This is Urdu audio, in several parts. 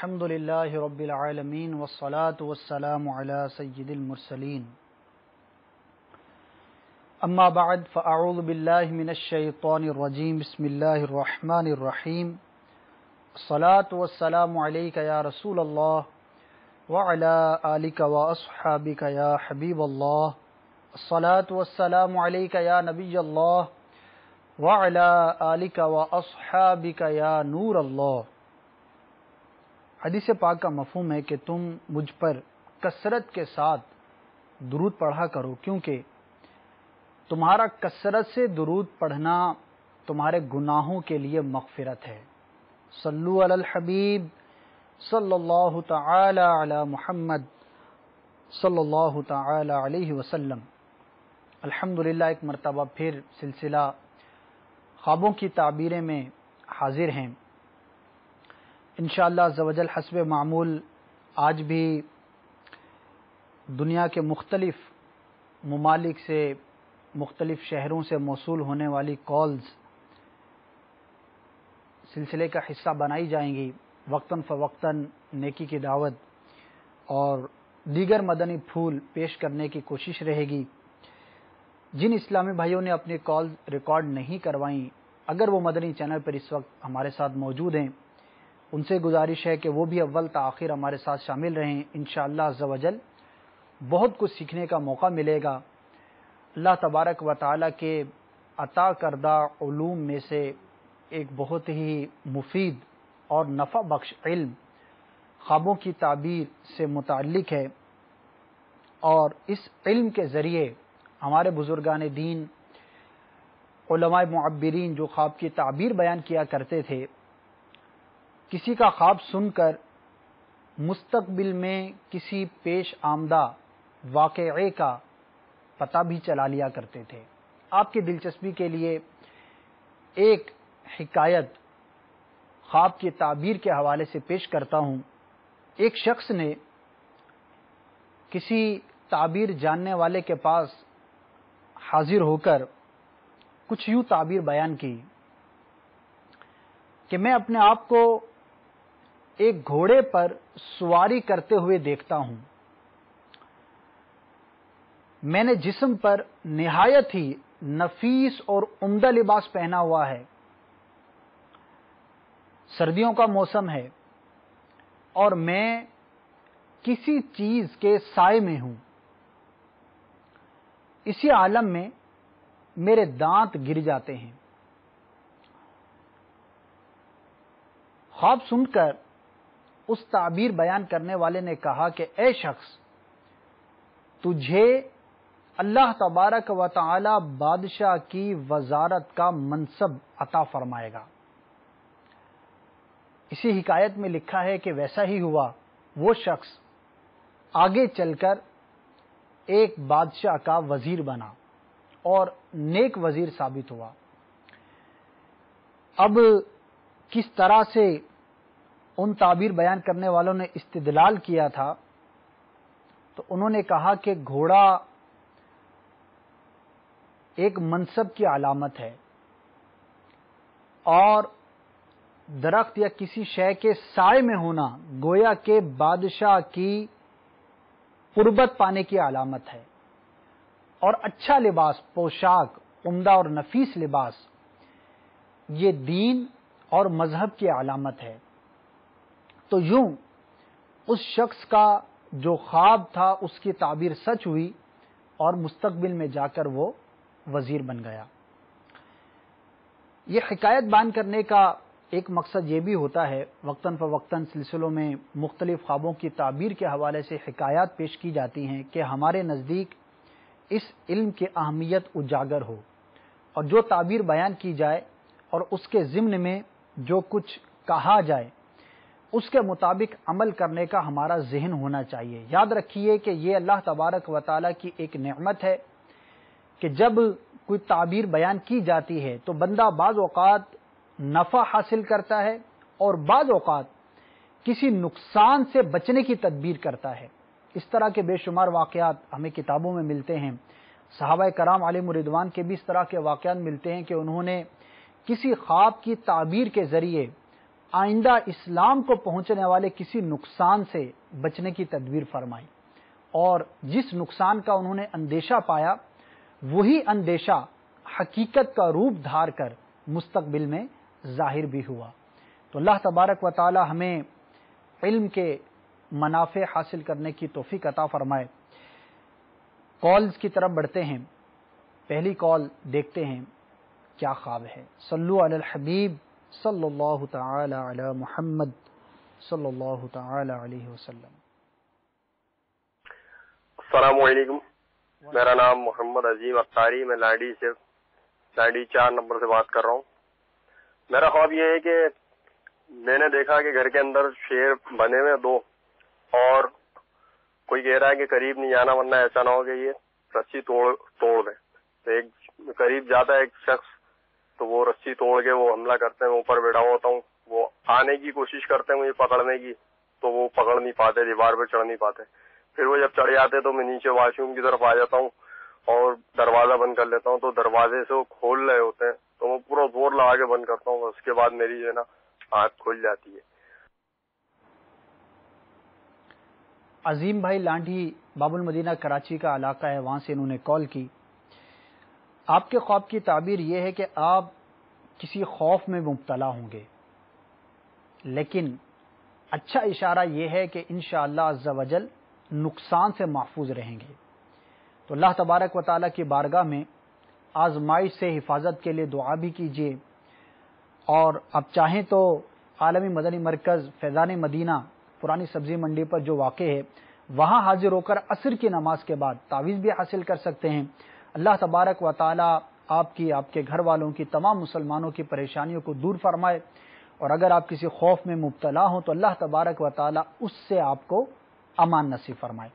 الحمد للہ رب العالمین والصلاة والسلام علی سید المرسلین اما بعد فاعوذ باللہ من الشیطان الرجیم بسم اللہ الرحمن الرحیم الصلاة والسلام علیک یا رسول اللہ وعلی آلک واصحابک یا حبیب اللہ الصلاة والسلام علیک یا نبی اللہ وعلی آلک واصحابک یا نور اللہ۔ حدیث پاک کا مفہوم ہے کہ تم مجھ پر کثرت کے ساتھ درود پڑھا کرو، کیونکہ تمہارا کثرت سے درود پڑھنا تمہارے گناہوں کے لیے مغفرت ہے۔ صلو علی الحبیب صلی اللہ تعالی علی محمد صلی اللہ تعالی علیہ وسلم۔ الحمدللہ ایک مرتبہ پھر سلسلہ خوابوں کی تعبیریں میں حاضر ہیں۔ انشاءاللہ عز و جل حسب معمول آج بھی دنیا کے مختلف ممالک سے، مختلف شہروں سے موصول ہونے والی کالز سلسلے کا حصہ بنائی جائیں گی۔ وقتاً فوقتاً نیکی کی دعوت اور دیگر مدنی پھول پیش کرنے کی کوشش رہے گی۔ جن اسلامی بھائیوں نے اپنی کالز ریکارڈ نہیں کروائیں، اگر وہ مدنی چینل پر اس وقت ہمارے ساتھ موجود ہیں، ان سے گزارش ہے کہ وہ بھی اول تا آخر ہمارے ساتھ شامل رہیں۔ انشاءاللہ عز و جل بہت کچھ سیکھنے کا موقع ملے گا۔ اللہ تبارک و تعالیٰ کے عطا کردہ علوم میں سے ایک بہت ہی مفید اور نفع بخش علم خوابوں کی تعبیر سے متعلق ہے، اور اس علم کے ذریعے ہمارے بزرگان دین، علماء معبرین جو خواب کی تعبیر بیان کیا کرتے تھے، کسی کا خواب سن کر مستقبل میں کسی پیش آمدہ واقعے کا پتہ بھی چلا لیا کرتے تھے۔ آپ کی دلچسپی کے لیے ایک حکایت خواب کی تعبیر کے حوالے سے پیش کرتا ہوں۔ ایک شخص نے کسی تعبیر جاننے والے کے پاس حاضر ہو کر کچھ یوں تعبیر بیان کی کہ میں اپنے آپ کو ایک گھوڑے پر سواری کرتے ہوئے دیکھتا ہوں۔ میں نے جسم پر نہایت ہی نفیس اور عمدہ لباس پہنا ہوا ہے۔ سردیوں کا موسم ہے اور میں کسی چیز کے سائے میں ہوں۔ اسی عالم میں میرے دانت گر جاتے ہیں۔ خواب سن کر اس تعبیر بیان کرنے والے نے کہا کہ اے شخص، تجھے اللہ تبارک و تعالی بادشاہ کی وزارت کا منصب عطا فرمائے گا۔ اسی حکایت میں لکھا ہے کہ ویسا ہی ہوا۔ وہ شخص آگے چل کر ایک بادشاہ کا وزیر بنا اور نیک وزیر ثابت ہوا۔ اب کس طرح سے ان تعبیر بیان کرنے والوں نے استدلال کیا تھا، تو انہوں نے کہا کہ گھوڑا ایک منصب کی علامت ہے، اور درخت یا کسی شے کے سائے میں ہونا گویا کہ بادشاہ کی قربت پانے کی علامت ہے، اور اچھا لباس، پوشاک، عمدہ اور نفیس لباس یہ دین اور مذہب کی علامت ہے۔ تو یوں اس شخص کا جو خواب تھا اس کی تعبیر سچ ہوئی، اور مستقبل میں جا کر وہ وزیر بن گیا۔ یہ حکایت بیان کرنے کا ایک مقصد یہ بھی ہوتا ہے، وقتاً فوقتاً سلسلوں میں مختلف خوابوں کی تعبیر کے حوالے سے حکایات پیش کی جاتی ہیں کہ ہمارے نزدیک اس علم کی اہمیت اجاگر ہو، اور جو تعبیر بیان کی جائے اور اس کے ضمن میں جو کچھ کہا جائے اس کے مطابق عمل کرنے کا ہمارا ذہن ہونا چاہیے۔ یاد رکھیے کہ یہ اللہ تبارک و تعالیٰ کی ایک نعمت ہے کہ جب کوئی تعبیر بیان کی جاتی ہے تو بندہ بعض اوقات نفع حاصل کرتا ہے اور بعض اوقات کسی نقصان سے بچنے کی تدبیر کرتا ہے۔ اس طرح کے بے شمار واقعات ہمیں کتابوں میں ملتے ہیں۔ صحابہ کرام علیہم رضوان کے بھی اس طرح کے واقعات ملتے ہیں کہ انہوں نے کسی خواب کی تعبیر کے ذریعے آئندہ اسلام کو پہنچنے والے کسی نقصان سے بچنے کی تدبیر فرمائی، اور جس نقصان کا انہوں نے اندیشہ پایا وہی اندیشہ حقیقت کا روپ دھار کر مستقبل میں ظاہر بھی ہوا۔ تو اللہ تبارک و تعالی ہمیں علم کے منافع حاصل کرنے کی توفیق عطا فرمائے۔ کالز کی طرف بڑھتے ہیں۔ پہلی کال دیکھتے ہیں کیا خواب ہے۔ صلو علی الحبیب صلی اللہ تعالی علی محمد صلی اللہ تعالی علیہ وسلم۔ السلام علیکم، میرا نام محمد عظیم اختاری، میں لاڈی 4 نمبر سے بات کر رہا ہوں۔ میرا خواب یہ ہے کہ میں نے دیکھا کہ گھر کے اندر شیر بنے ہوئے 2، اور کوئی کہہ رہا ہے کہ قریب نہیں جانا ورنہ ایسا نہ ہو کہ یہ رسی توڑ دے۔ تو ایک قریب جاتا ہے ایک شخص، تو وہ رسی توڑ کے وہ حملہ کرتے ہیں۔ میں اوپر بیٹھا ہوتا ہوں، وہ آنے کی کوشش کرتے ہیں مجھے پکڑنے کی، تو وہ پکڑ نہیں پاتے، دیوار پہ چڑھ نہیں پاتے۔ پھر وہ جب چڑھ جاتے تو میں نیچے واش روم کی طرف آ جاتا ہوں اور دروازہ بند کر لیتا ہوں، تو دروازے سے وہ کھول رہے ہوتے ہیں تو میں پورا زور لگا کے بند کرتا ہوں، اس کے بعد میری جو ہے نا آنکھ کھل جاتی ہے۔ عظیم بھائی لانڈھی باب المدینہ کراچی کا علاقہ ہے، وہاں سے انہوں نے کال کی۔ آپ کے خواب کی تعبیر یہ ہے کہ آپ کسی خوف میں مبتلا ہوں گے، لیکن اچھا اشارہ یہ ہے کہ انشاءاللہ عز و جل نقصان سے محفوظ رہیں گے۔ تو اللہ تبارک و تعالیٰ کی بارگاہ میں آزمائش سے حفاظت کے لیے دعا بھی کیجیے، اور اب چاہیں تو عالمی مدنی مرکز فیضان مدینہ پرانی سبزی منڈی پر جو واقع ہے، وہاں حاضر ہو کر عصر کی نماز کے بعد تعویذ بھی حاصل کر سکتے ہیں۔ اللہ تبارک و تعالیٰ آپ کے گھر والوں کی، تمام مسلمانوں کی پریشانیوں کو دور فرمائے، اور اگر آپ کسی خوف میں مبتلا ہوں تو اللہ تبارک و تعالیٰ اس سے آپ کو امان نصیب فرمائے۔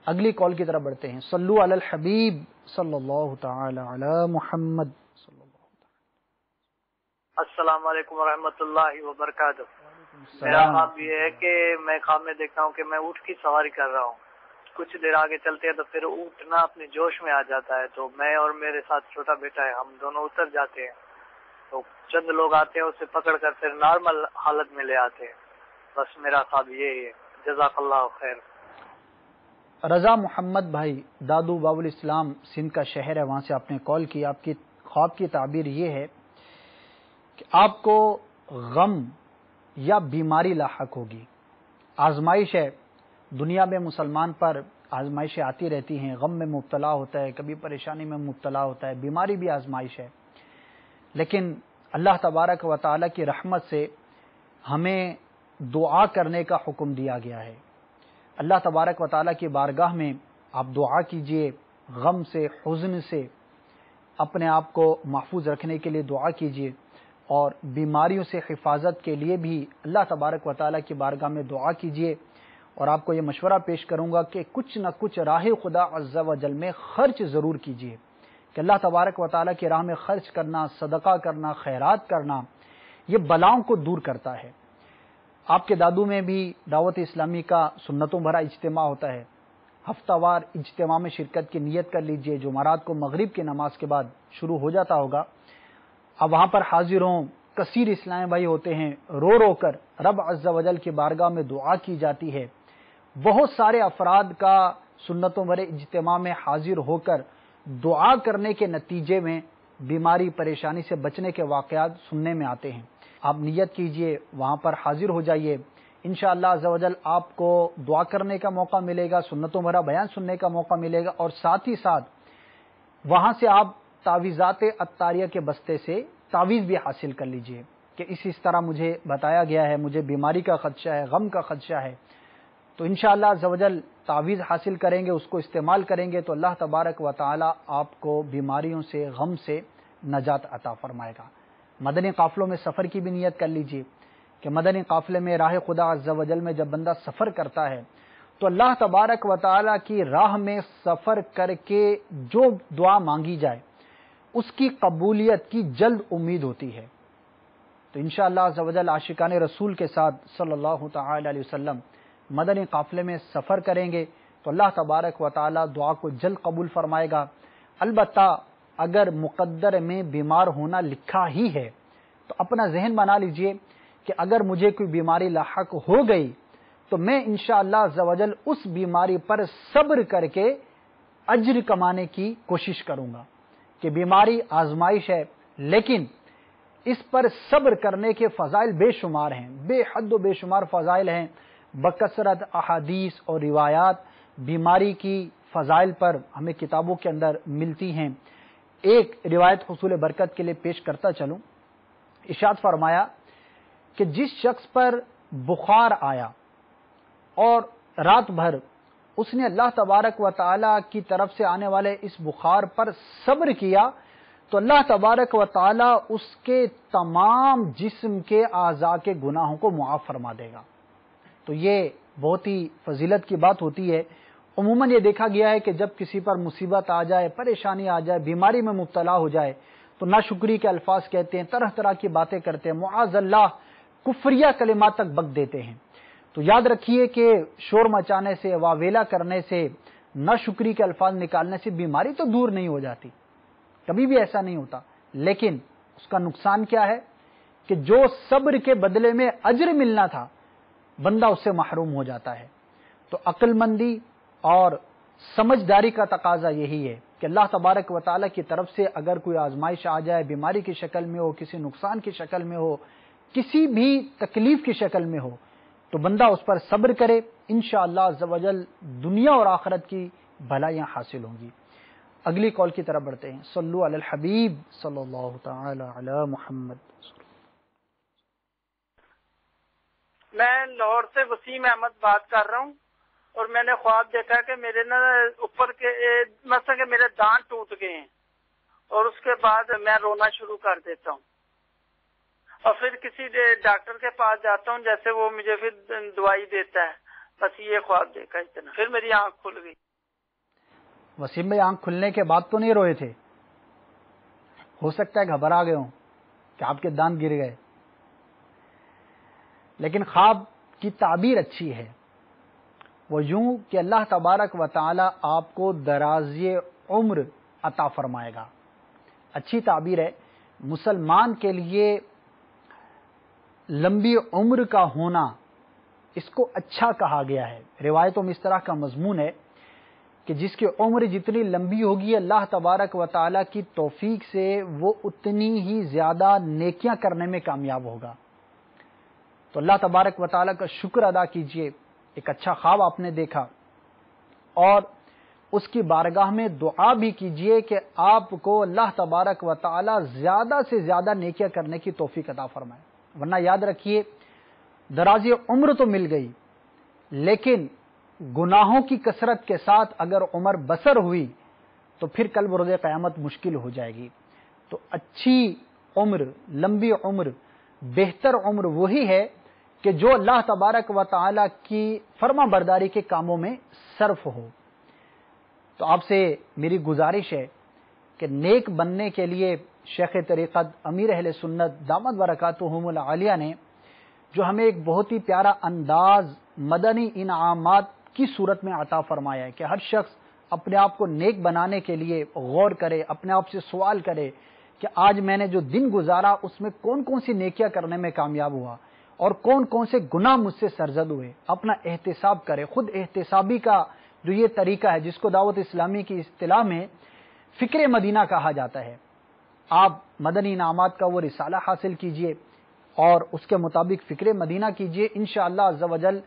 اگلی کال کی طرف بڑھتے ہیں۔ صلو علی الحبیب صلی اللہ تعالی علی محمد صلی اللہ تعالی۔ السلام علیکم ورحمۃ اللہ وبرکاتہ۔ میرا خواب یہ ہے کہ میں خواب میں دیکھتا ہوں کہ میں اونٹ کی سواری کر رہا ہوں، کچھ دیر آگے چلتے ہیں تو پھر اونٹ نا اپنے جوش میں آ جاتا ہے، تو میں اور میرے ساتھ چھوٹا بیٹا ہے، ہم دونوں اتر جاتے ہیں، تو چند لوگ آتے ہیں، اسے پکڑ کر پھر نارمل حالت میں لے آتے ہیں۔ بس میرا خواب یہی ہے۔ جزاک اللہ خیر۔ رضا محمد بھائی دادو باب الاسلام سندھ کا شہر ہے، وہاں سے آپ نے کال کی۔ آپ کی خواب کی تعبیر یہ ہے کہ آپ کو غم یا بیماری لاحق ہوگی، آزمائش ہے۔ دنیا میں مسلمان پر آزمائشیں آتی رہتی ہیں، غم میں مبتلا ہوتا ہے، کبھی پریشانی میں مبتلا ہوتا ہے، بیماری بھی آزمائش ہے، لیکن اللہ تبارک و تعالیٰ کی رحمت سے ہمیں دعا کرنے کا حکم دیا گیا ہے۔ اللہ تبارک و تعالیٰ کی بارگاہ میں آپ دعا کیجئے، غم سے، حزن سے اپنے آپ کو محفوظ رکھنے کے لیے دعا کیجئے، اور بیماریوں سے حفاظت کے لیے بھی اللہ تبارک و تعالیٰ کی بارگاہ میں دعا کیجئے۔ اور آپ کو یہ مشورہ پیش کروں گا کہ کچھ نہ کچھ راہ خدا عز و جل میں خرچ ضرور کیجئے، کہ اللہ تبارک و تعالیٰ کی راہ میں خرچ کرنا، صدقہ کرنا، خیرات کرنا، یہ بلاؤں کو دور کرتا ہے۔ آپ کے دادو میں بھی دعوت اسلامی کا سنتوں بھرا اجتماع ہوتا ہے، ہفتہ وار اجتماع میں شرکت کی نیت کر لیجئے، جمعرات کو مغرب کی نماز کے بعد شروع ہو جاتا ہوگا۔ اب وہاں پر حاضر ہوں، کثیر اسلامی بھائی ہوتے ہیں، رو رو کر رب عز و جل کی بارگاہ میں دعا کی جاتی ہے۔ بہت سارے افراد کا سنتوں بھرے اجتماع میں حاضر ہو کر دعا کرنے کے نتیجے میں بیماری پریشانی سے بچنے کے واقعات سننے میں آتے ہیں۔ آپ نیت کیجئے، وہاں پر حاضر ہو جائیے، انشاءاللہ عز و جل آپ کو دعا کرنے کا موقع ملے گا، سنتوں بھرا بیان سننے کا موقع ملے گا، اور ساتھ ہی ساتھ وہاں سے آپ تعویذات عطاریہ کے بستے سے تعویذ بھی حاصل کر لیجئے کہ اس طرح مجھے بتایا گیا ہے، مجھے بیماری کا خدشہ ہے، غم کا خدشہ ہے، تو انشاءاللہ عز و جل تعویذ حاصل کریں گے، اس کو استعمال کریں گے تو اللہ تبارک و تعالی آپ کو بیماریوں سے، غم سے نجات عطا فرمائے گا۔ مدنی قافلوں میں سفر کی بھی نیت کر لیجئے کہ مدنی قافلے میں راہ خدا عز و جل میں جب بندہ سفر کرتا ہے تو اللہ تبارک و تعالی کی راہ میں سفر کر کے جو دعا مانگی جائے اس کی قبولیت کی جلد امید ہوتی ہے۔ تو انشاءاللہ عز و جل عاشقان رسول کے ساتھ صلی اللہ تعالی علیہ وسلم مدنی قافلے میں سفر کریں گے تو اللہ تبارک و تعالی دعا کو جلد قبول فرمائے گا۔ البتہ اگر مقدر میں بیمار ہونا لکھا ہی ہے تو اپنا ذہن بنا لیجئے کہ اگر مجھے کوئی بیماری لاحق ہو گئی تو میں انشاءاللہ عز و جل اس بیماری پر صبر کر کے اجر کمانے کی کوشش کروں گا کہ بیماری آزمائش ہے، لیکن اس پر صبر کرنے کے فضائل بے شمار ہیں، بے حد و بے شمار فضائل ہیں، بکثرت احادیث اور روایات بیماری کی فضائل پر ہمیں کتابوں کے اندر ملتی ہیں۔ ایک روایت حصول برکت کے لیے پیش کرتا چلوں۔ ارشاد فرمایا کہ جس شخص پر بخار آیا اور رات بھر اس نے اللہ تبارک و تعالی کی طرف سے آنے والے اس بخار پر صبر کیا تو اللہ تبارک و تعالی اس کے تمام جسم کے اعضاء کے گناہوں کو معاف فرما دے گا۔ تو یہ بہت ہی فضیلت کی بات ہوتی ہے۔ عموماً یہ دیکھا گیا ہے کہ جب کسی پر مصیبت آ جائے، پریشانی آ جائے، بیماری میں مبتلا ہو جائے تو ناشکری کے الفاظ کہتے ہیں، طرح طرح کی باتیں کرتے ہیں، معاذ اللہ کفریہ کلمات تک بک دیتے ہیں۔ تو یاد رکھیے کہ شور مچانے سے، واویلا کرنے سے، ناشکری کے الفاظ نکالنے سے بیماری تو دور نہیں ہو جاتی، کبھی بھی ایسا نہیں ہوتا، لیکن اس کا نقصان کیا ہے کہ جو صبر کے بدلے میں اجر ملنا تھا بندہ اس سے محروم ہو جاتا ہے۔ تو عقل مندی اور سمجھداری کا تقاضا یہی ہے کہ اللہ تبارک و تعالیٰ کی طرف سے اگر کوئی آزمائش آ جائے، بیماری کی شکل میں ہو، کسی نقصان کی شکل میں ہو، کسی بھی تکلیف کی شکل میں ہو، تو بندہ اس پر صبر کرے، انشاءاللہ عز و جل دنیا اور آخرت کی بھلائیاں حاصل ہوں گی۔ اگلی کال کی طرف بڑھتے ہیں۔ صلو علی الحبیب صلی اللہ تعالی علی محمد۔ میں لاہور سے وسیم احمد بات کر رہا ہوں، اور میں نے خواب دیکھا کہ میرے نا اوپر کے مثلا کہ میرے دانت ٹوٹ گئے ہیں، اور اس کے بعد میں رونا شروع کر دیتا ہوں، اور پھر کسی ڈاکٹر کے پاس جاتا ہوں، جیسے وہ مجھے پھر دوائی دیتا ہے۔ بس یہ خواب دیکھا اتنا، پھر میری آنکھ کھل گئی۔ وسیم بھائی آنکھ کھلنے کے بعد تو نہیں روئے تھے؟ ہو سکتا ہے گھبرا گئے ہوں کہ آپ کے دانت گر گئے، لیکن خواب کی تعبیر اچھی ہے، وہ یوں کہ اللہ تبارک و تعالی آپ کو درازی عمر عطا فرمائے گا۔ اچھی تعبیر ہے۔ مسلمان کے لیے لمبی عمر کا ہونا اس کو اچھا کہا گیا ہے۔ روایتوں میں اس طرح کا مضمون ہے کہ جس کی عمر جتنی لمبی ہوگی اللہ تبارک و تعالی کی توفیق سے وہ اتنی ہی زیادہ نیکیاں کرنے میں کامیاب ہوگا۔ تو اللہ تبارک و تعالی کا شکر ادا کیجئے، ایک اچھا خواب آپ نے دیکھا، اور اس کی بارگاہ میں دعا بھی کیجئے کہ آپ کو اللہ تبارک و تعالی زیادہ سے زیادہ نیکیاں کرنے کی توفیق عطا فرمائے۔ ورنہ یاد رکھیے درازی عمر تو مل گئی، لیکن گناہوں کی کثرت کے ساتھ اگر عمر بسر ہوئی تو پھر کل بروز قیامت مشکل ہو جائے گی۔ تو اچھی عمر، لمبی عمر، بہتر عمر وہی ہے کہ جو اللہ تبارک و تعالی کی فرما برداری کے کاموں میں صرف ہو۔ تو آپ سے میری گزارش ہے کہ نیک بننے کے لیے شیخ طریقت امیر اہل سنت دامت برکاتہم العالیہ نے جو ہمیں ایک بہت ہی پیارا انداز مدنی انعامات کی صورت میں عطا فرمایا ہے کہ ہر شخص اپنے آپ کو نیک بنانے کے لیے غور کرے، اپنے آپ سے سوال کرے کہ آج میں نے جو دن گزارا اس میں کون کون سی نیکیاں کرنے میں کامیاب ہوا اور کون کون سے گناہ مجھ سے سرزد ہوئے، اپنا احتساب کرے۔ خود احتسابی کا جو یہ طریقہ ہے جس کو دعوت اسلامی کی اصطلاح میں فکر مدینہ کہا جاتا ہے، آپ مدنی انعامات کا وہ رسالہ حاصل کیجئے اور اس کے مطابق فکر مدینہ کیجئے، انشاءاللہ عز و جل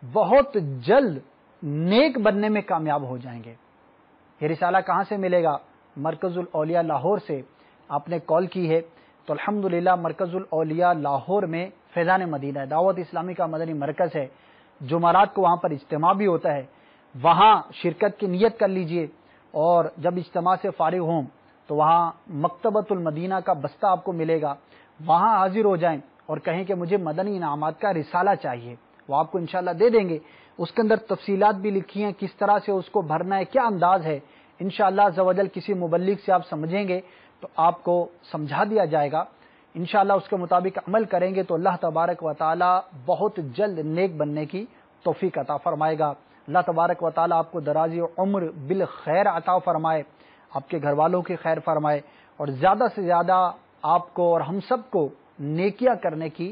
بہت جلد نیک بننے میں کامیاب ہو جائیں گے۔ یہ رسالہ کہاں سے ملے گا؟ مرکز الاولیاء لاہور سے آپ نے کال کی ہے تو الحمدللہ مرکز الاولیاء لاہور میں فیضان مدینہ ہے، دعوت اسلامی کا مدنی مرکز ہے، جمعرات کو وہاں پر اجتماع بھی ہوتا ہے، وہاں شرکت کی نیت کر لیجئے، اور جب اجتماع سے فارغ ہوں تو وہاں مکتبۃ المدینہ کا بستہ آپ کو ملے گا، وہاں حاضر ہو جائیں اور کہیں کہ مجھے مدنی انعامات کا رسالہ چاہیے، وہ آپ کو انشاءاللہ دے دیں گے۔ اس کے اندر تفصیلات بھی لکھی ہیں، کس طرح سے اس کو بھرنا ہے، کیا انداز ہے، انشاءاللہ عز و جل کسی مبلغ سے آپ سمجھیں گے تو آپ کو سمجھا دیا جائے گا، انشاءاللہ اس کے مطابق عمل کریں گے تو اللہ تبارک و تعالی بہت جلد نیک بننے کی توفیق عطا فرمائے گا۔ اللہ تبارک و تعالی آپ کو درازی عمر بالخیر عطا فرمائے، آپ کے گھر والوں کی خیر فرمائے، اور زیادہ سے زیادہ آپ کو اور ہم سب کو نیکیاں کرنے کی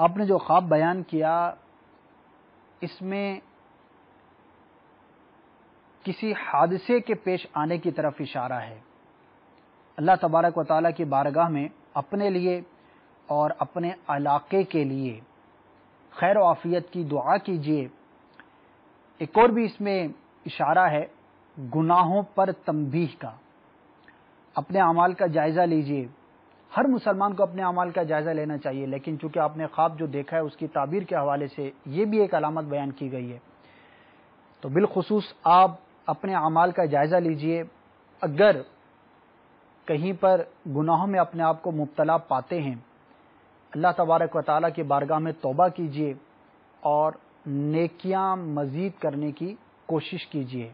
آپ نے جو خواب بیان کیا اس میں کسی حادثے کے پیش آنے کی طرف اشارہ ہے. اللہ تبارک و تعالیٰ کی بارگاہ میں اپنے لیے اور اپنے علاقے کے لیے خیر و عافیت کی دعا کیجیے. ایک اور بھی اس میں اشارہ ہے گناہوں پر تنبیہ کا. اپنے اعمال کا جائزہ لیجیے. ہر مسلمان کو اپنے اعمال کا جائزہ لینا چاہیے، لیکن چونکہ آپ نے خواب جو دیکھا ہے اس کی تعبیر کے حوالے سے یہ بھی ایک علامت بیان کی گئی ہے، تو بالخصوص آپ اپنے اعمال کا جائزہ لیجیے. اگر کہیں پر گناہوں میں اپنے آپ کو مبتلا پاتے ہیں، اللہ تبارک و تعالیٰ کی بارگاہ میں توبہ کیجیے اور نیکیاں مزید کرنے کی کوشش کیجیے.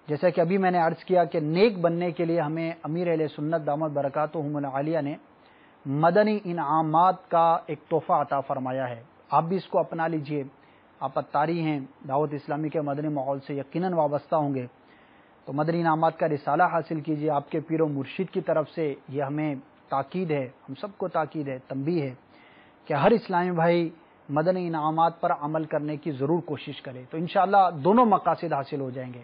جیسا کہ ابھی میں نے عرض کیا کہ نیک بننے کے لیے ہمیں امیر اہل سنت دامت برکاتہم العالیہ نے مدنی انعامات کا ایک تحفہ عطا فرمایا ہے. آپ بھی اس کو اپنا لیجئے. آپ اتاری ہیں، دعوت اسلامی کے مدنی ماحول سے یقیناً وابستہ ہوں گے، تو مدنی انعامات کا رسالہ حاصل کیجیے. آپ کے پیر و مرشد کی طرف سے یہ ہمیں تاکید ہے، ہم سب کو تاکید ہے، تنبیہ ہے کہ ہر اسلامی بھائی مدنی انعامات پر عمل کرنے کی ضرور کوشش کرے، تو انشاءاللہ دونوں مقاصد حاصل ہو جائیں گے.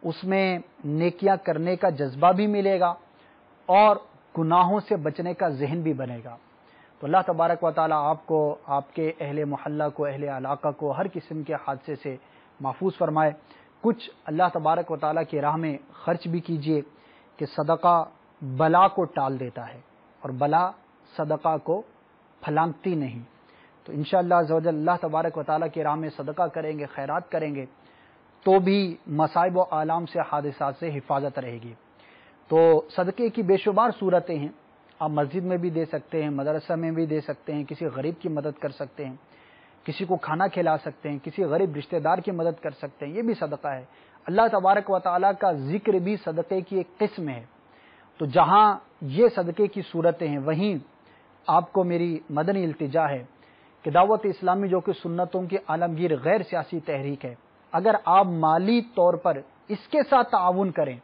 اس میں نیکیاں کرنے کا جذبہ بھی ملے گا اور گناہوں سے بچنے کا ذہن بھی بنے گا. تو اللہ تبارک و تعالیٰ آپ کو، آپ کے اہل محلہ کو، اہل علاقہ کو ہر قسم کے حادثے سے محفوظ فرمائے. کچھ اللہ تبارک و تعالیٰ کی راہ میں خرچ بھی کیجیے کہ صدقہ بلا کو ٹال دیتا ہے اور بلا صدقہ کو پھلانگتی نہیں. تو انشاءاللہ عزوجل اللہ تبارک و تعالیٰ کی راہ میں صدقہ کریں گے، خیرات کریں گے تو بھی مصائب و آلام سے، حادثات سے حفاظت رہے گی. تو صدقے کی بے شمار صورتیں ہیں. آپ مسجد میں بھی دے سکتے ہیں، مدرسہ میں بھی دے سکتے ہیں، کسی غریب کی مدد کر سکتے ہیں، کسی کو کھانا کھلا سکتے ہیں، کسی غریب رشتہ دار کی مدد کر سکتے ہیں، یہ بھی صدقہ ہے. اللہ تبارک و تعالیٰ کا ذکر بھی صدقے کی ایک قسم ہے. تو جہاں یہ صدقے کی صورتیں ہیں، وہیں آپ کو میری مدنی التجا ہے کہ دعوت اسلامی جو کہ سنتوں کی عالمگیر غیر سیاسی تحریک ہے، اگر آپ مالی طور پر اس کے ساتھ تعاون کریں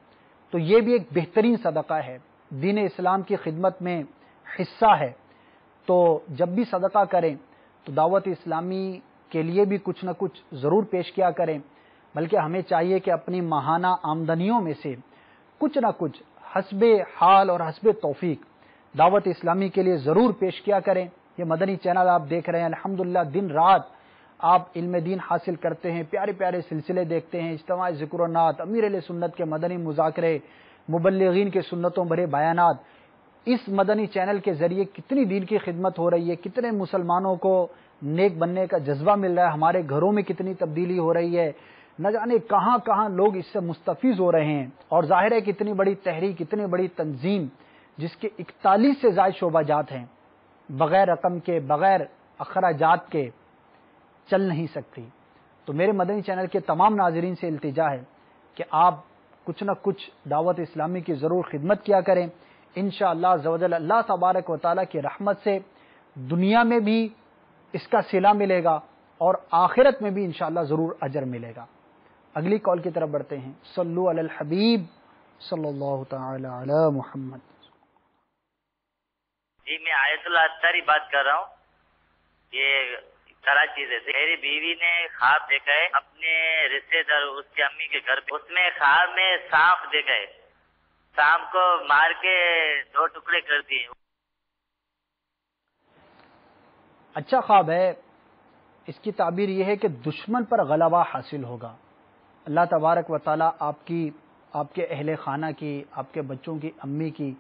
تو یہ بھی ایک بہترین صدقہ ہے، دین اسلام کی خدمت میں حصہ ہے. تو جب بھی صدقہ کریں تو دعوت اسلامی کے لیے بھی کچھ نہ کچھ ضرور پیش کیا کریں، بلکہ ہمیں چاہیے کہ اپنی ماہانہ آمدنیوں میں سے کچھ نہ کچھ حسب حال اور حسب توفیق دعوت اسلامی کے لیے ضرور پیش کیا کریں. یہ مدنی چینل آپ دیکھ رہے ہیں، الحمدللہ دن رات آپ علم دین حاصل کرتے ہیں، پیارے پیارے سلسلے دیکھتے ہیں، اجتماع ذکر و نعت، امیر علیہ سنت کے مدنی مذاکرے، مبلغین کے سنتوں بھرے بیانات. اس مدنی چینل کے ذریعے کتنی دین کی خدمت ہو رہی ہے، کتنے مسلمانوں کو نیک بننے کا جذبہ مل رہا ہے، ہمارے گھروں میں کتنی تبدیلی ہو رہی ہے، نہ جانے کہاں کہاں لوگ اس سے مستفیض ہو رہے ہیں. اور ظاہر ہے کہ اتنی بڑی تحریک، اتنی بڑی تنظیم جس کے 41 سے زائد شعبہ جات ہیں، بغیر رقم کے، بغیر اخراجات کے چل نہیں سکتی. تو میرے مدنی چینل کے تمام ناظرین سے التجا ہے کہ آپ کچھ نہ کچھ دعوت اسلامی کی ضرور خدمت کیا کریں. انشاءاللہ عزوجل اللہ تبارک و تعالیٰ کی رحمت سے دنیا میں بھی اس کا صلہ ملے گا اور آخرت میں بھی انشاءاللہ ضرور اجر ملے گا. اگلی کال کی طرف بڑھتے ہیں. صلو علی الحبیب صلی اللہ تعالی علی محمد. جی میں آیت اللہ اتاری بات کر رہا ہوں. یہ کراچی سے. میری بیوی نے خواب دیکھا ہے اپنے رشتے دار اس کی امی کے گھر پہ. اس میں خواب میں سانپ دیکھا ہے، سانپ کو مار کے 2 ٹکڑے کر دیے. اچھا خواب ہے. اس کی تعبیر یہ ہے کہ دشمن پر غلبہ حاصل ہوگا. اللہ تبارک و تعالیٰ آپ کے اہل خانہ کی، آپ کے بچوں کی، امی کی،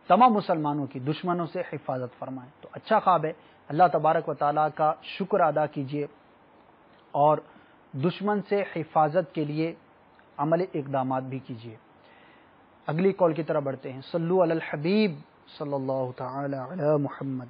تمام مسلمانوں کی دشمنوں سے حفاظت فرمائے. تو اچھا خواب ہے. اللہ تبارک و تعالیٰ کا شکر ادا کیجیے اور دشمن سے حفاظت کے لیے عمل اقدامات بھی کیجیے. اگلی کال کی طرف بڑھتے ہیں. صلو علی الحبیب صلی اللہ تعالی علی محمد.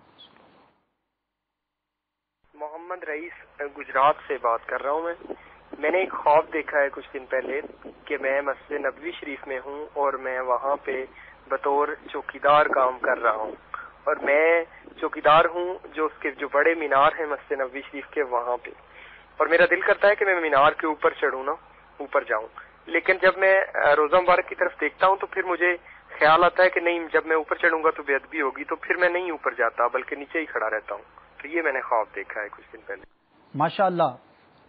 محمد رئیس گجرات سے بات کر رہا ہوں. میں نے ایک خواب دیکھا ہے کچھ دن پہلے کہ میں مسجد نبوی شریف میں ہوں اور میں وہاں پہ بطور چوکیدار کام کر رہا ہوں، اور میں چوکیدار ہوں جو اس کے جو بڑے مینار ہیں مسجد نبوی شریف کے وہاں پہ، اور میرا دل کرتا ہے کہ میں مینار کے اوپر چڑھوں نا، اوپر جاؤں. لیکن جب میں روزہ مبارک کی طرف دیکھتا ہوں تو پھر مجھے خیال آتا ہے کہ نہیں، جب میں اوپر چڑھوں گا تو بے ادبی ہوگی، تو پھر میں نہیں اوپر جاتا بلکہ نیچے ہی کھڑا رہتا ہوں. تو یہ میں نے خواب دیکھا ہے کچھ دن پہلے. ماشاءاللہ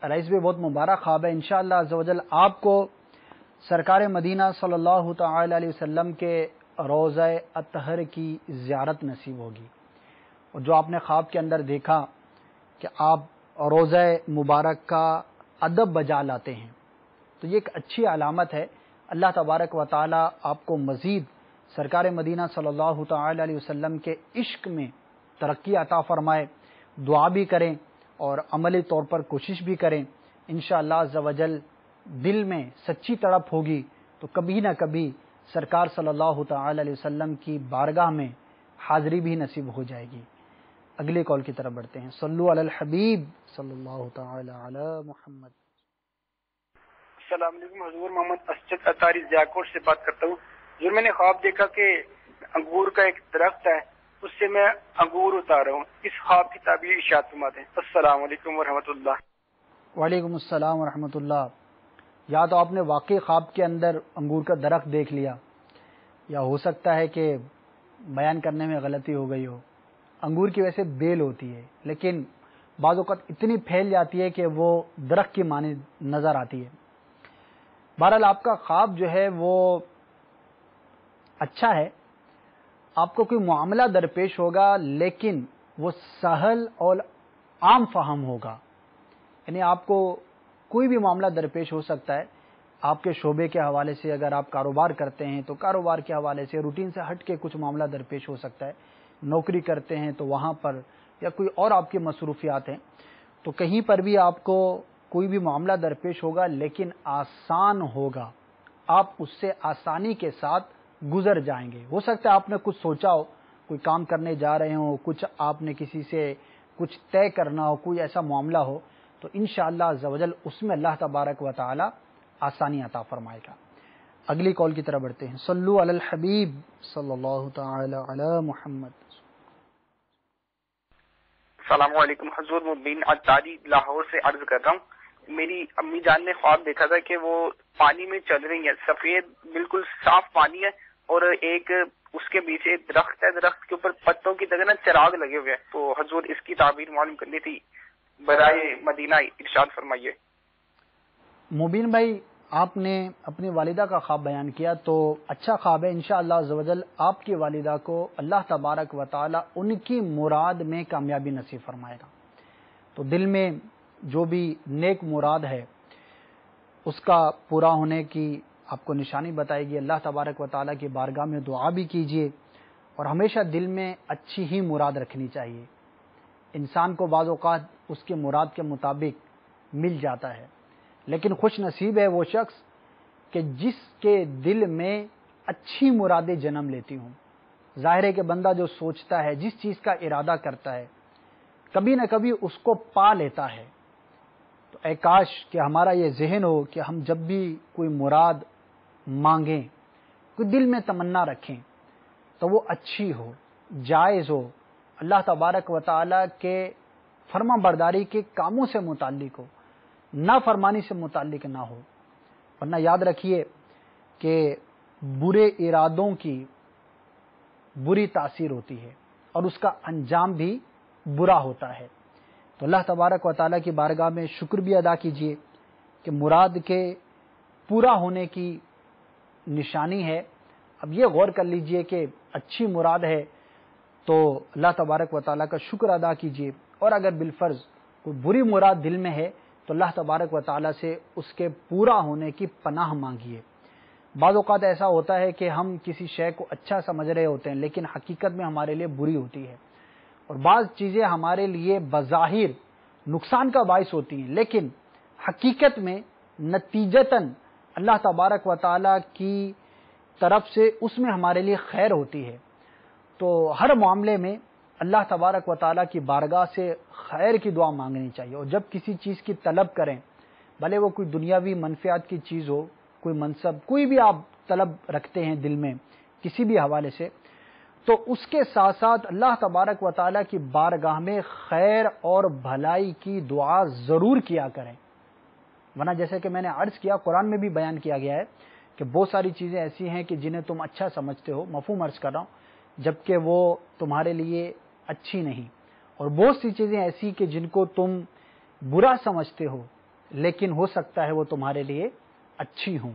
رئیس بھی بہت مبارک خواب ہے. انشاءاللہ عز و جل آپ کو سرکار مدینہ صلی اللہ تعالی علیہ وسلم کے روضہ اطہر کی زیارت نصیب ہوگی. اور جو آپ نے خواب کے اندر دیکھا کہ آپ روضہ مبارک کا ادب بجا لاتے ہیں تو یہ ایک اچھی علامت ہے. اللہ تبارک و تعالی آپ کو مزید سرکار مدینہ صلی اللہ تعالی علیہ وسلم کے عشق میں ترقی عطا فرمائے. دعا بھی کریں اور عملی طور پر کوشش بھی کریں. انشاءاللہ عز و جل دل میں سچی تڑپ ہوگی تو کبھی نہ کبھی سرکار صلی اللہ تعالی علیہ وسلم کی بارگاہ میں حاضری بھی نصیب ہو جائے گی. اگلی کال کی طرف بڑھتے ہیں. صلو علی الحبیب صلی اللہ تعالی علی محمد. السلام علیکم. حضور محمد اسجد اطاری زیاکوٹ سے بات کرتا ہوں. حضور میں نے خواب دیکھا کہ انگور کا ایک درخت ہے, اس سے میں انگور اتار رہا ہوں. اس خواب کی تعبیر ارشاد فرما دیں. السلام علیکم ورحمۃ اللہ. وعلیکم السلام ورحمۃ اللہ. یا تو آپ نے واقعی خواب کے اندر انگور کا درخت دیکھ لیا, یا ہو سکتا ہے کہ بیان کرنے میں غلطی ہو گئی ہو. انگور کی ویسے بیل ہوتی ہے لیکن بعض اوقات اتنی پھیل جاتی ہے کہ وہ درخت کی مانند نظر آتی ہے. بہرحال آپ کا خواب جو ہے وہ اچھا ہے. آپ کو کوئی معاملہ درپیش ہوگا لیکن وہ سہل اور عام فہم ہوگا. یعنی آپ کو کوئی بھی معاملہ درپیش ہو سکتا ہے. آپ کے شعبے کے حوالے سے اگر آپ کاروبار کرتے ہیں تو کاروبار کے حوالے سے روٹین سے ہٹ کے کچھ معاملہ درپیش ہو سکتا ہے. نوکری کرتے ہیں تو وہاں پر, یا کوئی اور آپ کی مصروفیات ہیں تو کہیں پر بھی آپ کو کوئی بھی معاملہ درپیش ہوگا لیکن آسان ہوگا. آپ اس سے آسانی کے ساتھ گزر جائیں گے. ہو سکتا ہے آپ نے کچھ سوچا ہو, کوئی کام کرنے جا رہے ہوں, کچھ آپ نے کسی سے کچھ طے کرنا ہو, کوئی ایسا معاملہ ہو تو انشاءاللہ عز و جل اس میں اللہ تبارک و تعالی آسانی عطا فرمائے گا. اگلی کال کی طرف بڑھتے ہیں. صلو علی الحبیب صلی اللہ تعالی علی محمد. السلام علیکم. حضور مبین اطاری لاہور سے عرض کر رہا ہوں. میری امی جان نے خواب دیکھا تھا کہ وہ پانی میں چل رہی ہیں, سفید بالکل صاف پانی ہے اور ایک اس کے پیچھے ایک درخت ہے, درخت کے اوپر پتوں کی طرح نا چراغ لگے ہوئے ہیں. تو حضور اس کی تعبیر معلوم کرنی تھی, برائے مدینہ ارشاد فرمائیے. مبین بھائی آپ نے اپنی والدہ کا خواب بیان کیا تو اچھا خواب ہے. انشاءاللہ عز و جل آپ کی والدہ کو اللہ تبارک و تعالی ان کی مراد میں کامیابی نصیب فرمائے گا. تو دل میں جو بھی نیک مراد ہے اس کا پورا ہونے کی آپ کو نشانی بتائے گی. اللہ تبارک و تعالی کی بارگاہ میں دعا بھی کیجیے اور ہمیشہ دل میں اچھی ہی مراد رکھنی چاہیے. انسان کو بعض اوقات اس کے مراد کے مطابق مل جاتا ہے لیکن خوش نصیب ہے وہ شخص کہ جس کے دل میں اچھی مرادیں جنم لیتی ہوں. ظاہر ہے کہ بندہ جو سوچتا ہے, جس چیز کا ارادہ کرتا ہے, کبھی نہ کبھی اس کو پا لیتا ہے. تو اے کاش کہ ہمارا یہ ذہن ہو کہ ہم جب بھی کوئی مراد مانگیں, کوئی دل میں تمنا رکھیں تو وہ اچھی ہو, جائز ہو, اللہ تبارک و تعالی کے فرما برداری کے کاموں سے متعلق ہو, نافرمانی سے متعلق نہ ہو. ورنہ یاد رکھیے کہ برے ارادوں کی بری تاثیر ہوتی ہے اور اس کا انجام بھی برا ہوتا ہے. تو اللہ تبارک و تعالیٰ کی بارگاہ میں شکر بھی ادا کیجیے کہ مراد کے پورا ہونے کی نشانی ہے. اب یہ غور کر لیجئے کہ اچھی مراد ہے تو اللہ تبارک و تعالیٰ کا شکر ادا کیجیے, اور اگر بالفرض کوئی بری مراد دل میں ہے تو اللہ تبارک و تعالیٰ سے اس کے پورا ہونے کی پناہ مانگیے. بعض اوقات ایسا ہوتا ہے کہ ہم کسی شے کو اچھا سمجھ رہے ہوتے ہیں لیکن حقیقت میں ہمارے لیے بری ہوتی ہے, اور بعض چیزیں ہمارے لیے بظاہر نقصان کا باعث ہوتی ہیں لیکن حقیقت میں نتیجتاً اللہ تبارک و تعالیٰ کی طرف سے اس میں ہمارے لیے خیر ہوتی ہے. تو ہر معاملے میں اللہ تبارک و تعالیٰ کی بارگاہ سے خیر کی دعا مانگنی چاہیے. اور جب کسی چیز کی طلب کریں, بھلے وہ کوئی دنیاوی منفعت کی چیز ہو, کوئی منصب, کوئی بھی آپ طلب رکھتے ہیں دل میں کسی بھی حوالے سے, تو اس کے ساتھ ساتھ اللہ تبارک و تعالیٰ کی بارگاہ میں خیر اور بھلائی کی دعا ضرور کیا کریں. ورنہ جیسے کہ میں نے عرض کیا, قرآن میں بھی بیان کیا گیا ہے کہ بہت ساری چیزیں ایسی ہیں کہ جنہیں تم اچھا سمجھتے ہو, مفہوم عرض کر رہا ہوں, جبکہ وہ تمہارے لیے اچھی نہیں. اور بہت سی چیزیں ایسی کہ جن کو تم برا سمجھتے ہو لیکن ہو سکتا ہے وہ تمہارے لیے اچھی ہوں.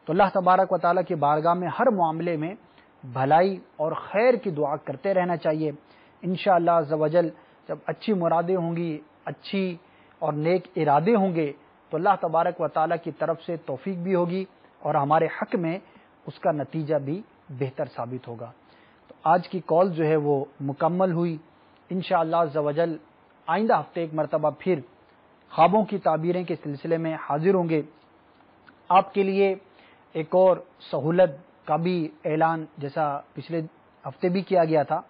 تو اللہ تبارک و تعالیٰ کی بارگاہ میں ہر معاملے میں بھلائی اور خیر کی دعا کرتے رہنا چاہیے. انشاءاللہ عز و جل جب اچھی مرادیں ہوں گی، اچھی اور نیک ارادے ہوں گے تو اللہ تبارک و تعالیٰ کی طرف سے توفیق بھی ہوگی اور ہمارے حق میں اس کا نتیجہ بھی بہتر ثابت ہوگا. تو آج کی کال جو ہے وہ مکمل ہوئی. انشاءاللہ عز و جل آئندہ ہفتے ایک مرتبہ پھر خوابوں کی تعبیریں کے سلسلے میں حاضر ہوں گے. آپ کے لیے ایک اور سہولت کا بھی اعلان جیسا پچھلے ہفتے بھی کیا گیا تھا.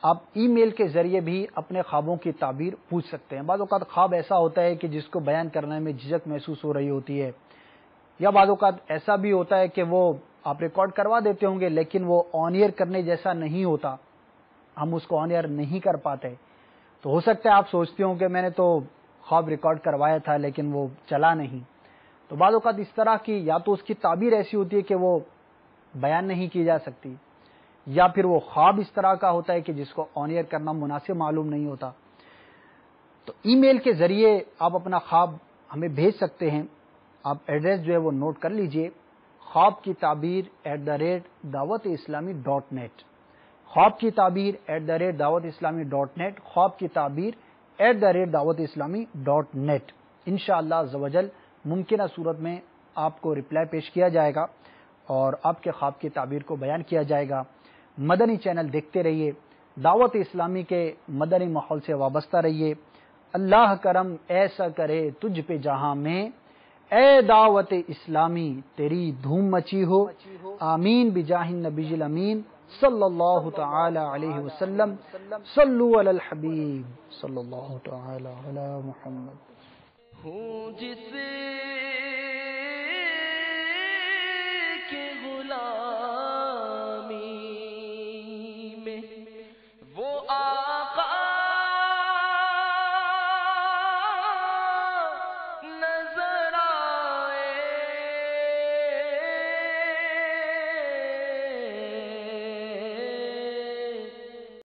آپ ای میل کے ذریعے بھی اپنے خوابوں کی تعبیر پوچھ سکتے ہیں. بعض اوقات خواب ایسا ہوتا ہے کہ جس کو بیان کرنے میں جھجک محسوس ہو رہی ہوتی ہے، یا بعض اوقات ایسا بھی ہوتا ہے کہ وہ آپ ریکارڈ کروا دیتے ہوں گے لیکن وہ آن ایئر کرنے جیسا نہیں ہوتا، ہم اس کو آن ایئر نہیں کر پاتے. تو ہو سکتا ہے آپ سوچتے ہوں کہ میں نے تو خواب ریکارڈ کروایا تھا لیکن وہ چلا نہیں. تو بعض اوقات اس طرح کی یا تو اس کی تعبیر ایسی ہوتی ہے کہ وہ بیان نہیں کی جا سکتی، یا پھر وہ خواب اس طرح کا ہوتا ہے کہ جس کو آن ایئر کرنا مناسب معلوم نہیں ہوتا. تو ای میل کے ذریعے آپ اپنا خواب ہمیں بھیج سکتے ہیں. آپ ایڈریس جو ہے وہ نوٹ کر لیجئے، خواب کی تعبیر @dawat-islami.net، خواب کی تعبیر @dawat-islami.net، خواب کی تعبیر @dawat-islami.net. انشاءاللہ عز و جل ممکنہ صورت میں آپ کو رپلائی پیش کیا جائے گا اور آپ کے خواب کی تعبیر کو بیان کیا جائے گا. مدنی چینل دیکھتے رہیے، دعوت اسلامی کے مدنی ماحول سے وابستہ رہیے. اللہ کرم ایسا کرے تجھ پہ جہاں میں، اے دعوت اسلامی تیری دھوم مچی ہو. آمین بجاہ النبی الامین صلی اللہ تعالی علیہ وسلم. صلو علی الحبیب صلی اللہ تعالی علی محمد. ہوں جس